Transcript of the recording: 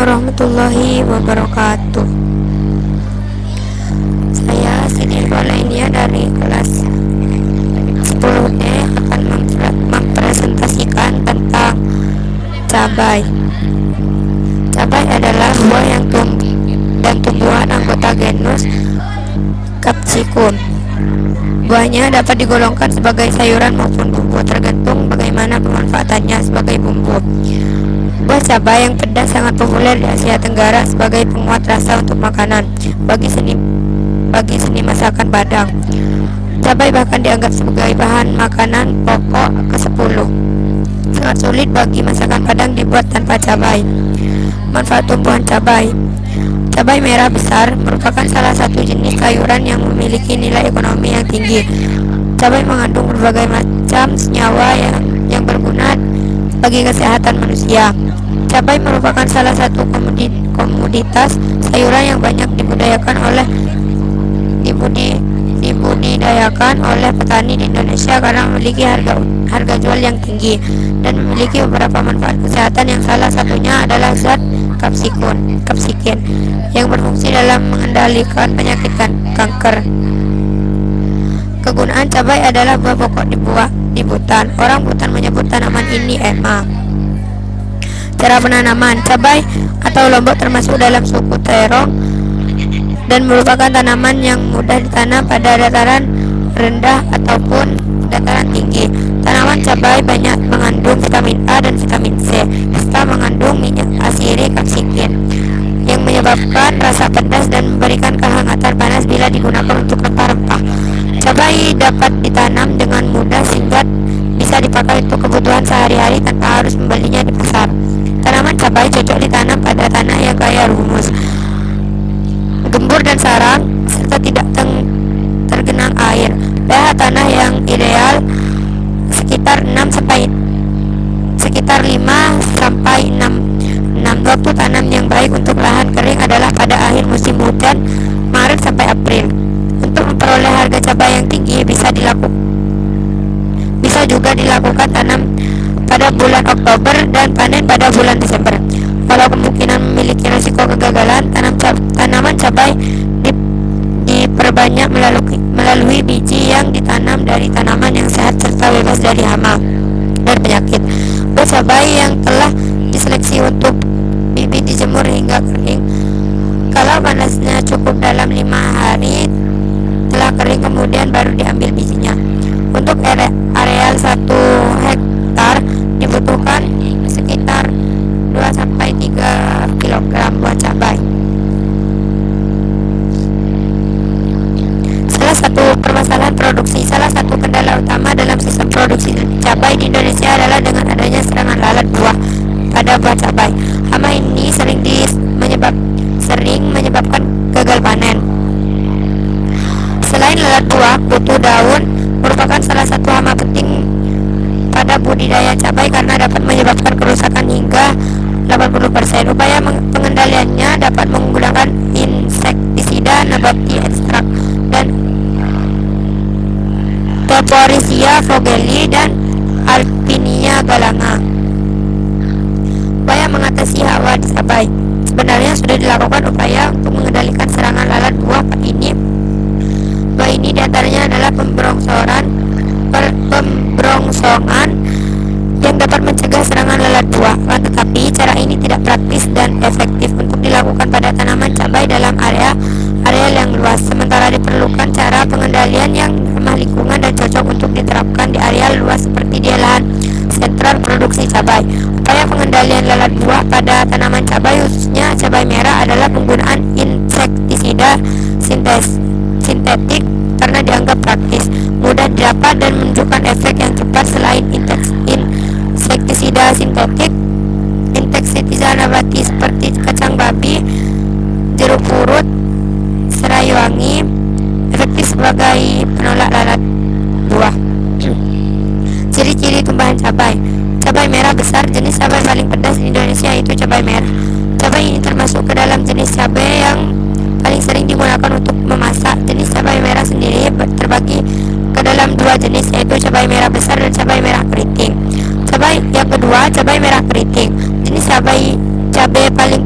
warahmatullahi wabarakatuh. Saya Siti Valenia dari kelas 10D akan mempresentasikan tentang cabai. Cabai adalah buah yang tumbuhan anggota genus Capsicum. Buahnya dapat digolongkan sebagai sayuran maupun bumbu, tergantung bagaimana pemanfaatannya sebagai bumbu. Buah cabai yang pedas sangat populer di Asia Tenggara sebagai penguat rasa untuk makanan bagi seni masakan Padang. Cabai bahkan dianggap sebagai bahan makanan pokok ke-10. Sangat sulit bagi masakan Padang dibuat tanpa cabai. Manfaat tumbuhan cabai. Cabai merah besar merupakan salah satu jenis sayuran yang memiliki nilai ekonomi yang tinggi. Cabai mengandung berbagai macam senyawa yang berguna bagi kesehatan manusia. Cabai merupakan salah satu komoditas sayuran yang banyak dibudidayakan oleh petani di Indonesia karena memiliki harga jual yang tinggi dan memiliki beberapa manfaat kesehatan, yang salah satunya adalah zat kapsikin yang berfungsi dalam mengendalikan penyakit kanker. Kegunaan cabai adalah buah pokok di Butan. Orang Butan menyebut tanaman ini ema. Cara penanaman. Cabai atau lombok termasuk dalam suku terong dan merupakan tanaman yang mudah ditanam pada dataran rendah ataupun dataran tinggi. Tanaman cabai banyak mengandung vitamin A dan vitamin C serta mengandung minyak asiri kapsikin yang menyebabkan rasa pedas dan memberikan kehangatan panas bila digunakan untuk rempah-rempah. Cabai dapat ditanam dengan mudah sehingga bisa dipakai untuk kebutuhan sehari-hari tanpa harus membelinya di pasar. Tanaman cabai cocok ditanam pada tanah yang kaya humus, gembur dan sarang, serta tidak tergenang air. pH tanah yang ideal sekitar 5 sampai 6. Waktu tanam yang baik untuk lahan kering adalah pada akhir musim hujan, Maret sampai April. Untuk memperoleh harga cabai yang tinggi bisa juga dilakukan tanam pada bulan Oktober dan panen pada bulan Desember. Walau kemungkinan memiliki risiko kegagalan, tanaman cabai diperbanyak melalui biji yang ditanam dari tanaman yang sehat serta bebas dari hama dan penyakit. Buah cabai yang telah diseleksi untuk bibit dijemur hingga kering. Kalau panasnya cukup dalam 5 hari telah kering, kemudian baru diambil bijinya. Untuk areal 1 hektar dibutuhkan sekitar 2-3 kg buah cabai. Salah satu kendala utama dalam sistem produksi cabai di Indonesia adalah dengan adanya serangan lalat buah pada buah cabai. Hama ini sering menyebabkan gagal panen. Selain lalat buah, kutu daun merupakan salah satu hama penting pada budidaya cabai karena dapat menyebabkan kerusakan hingga 80%. Upaya pengendaliannya dapat menggunakan insektisida nabati ekstrak dan Toporisia vogeli dan Alpinia galanga. Upaya mengatasi hawa di cabai. Sebenarnya sudah dilakukan upaya untuk mengendalikan serangan lalat buah ini. Buah ini diantaranya adalah pembrongsongan yang dapat mencegah serangan lalat buah. Tetapi cara ini tidak praktis dan efektif untuk dilakukan pada tanaman cabai dalam area yang luas. Sementara diperlukan cara pengendalian yang ramah lingkungan dan cocok untuk diterapkan di area luas seperti di lahan sentral produksi cabai. Upaya pengendalian lalat buah pada tanaman cabai, khususnya cabai merah, adalah penggunaan insektisida sintetik karena dianggap praktis, mudah didapat dan menunjukkan efek yang cepat. Selain insektisida sintetik, insektisida nabati seperti kacang babi, jeruk purut, serai wangi efektif sebagai penolak lalat buah. Ciri-ciri tumbuhan cabai. Cabai merah besar, jenis cabai paling pedas di Indonesia yaitu cabai merah. Cabai ini termasuk ke dalam jenis cabai yang paling sering digunakan untuk memasak. Jenis cabai merah sendiri terbagi ke dalam 2 jenis, yaitu cabai merah besar dan cabai merah keriting. Cabai yang kedua, cabai merah keriting. Jenis cabai paling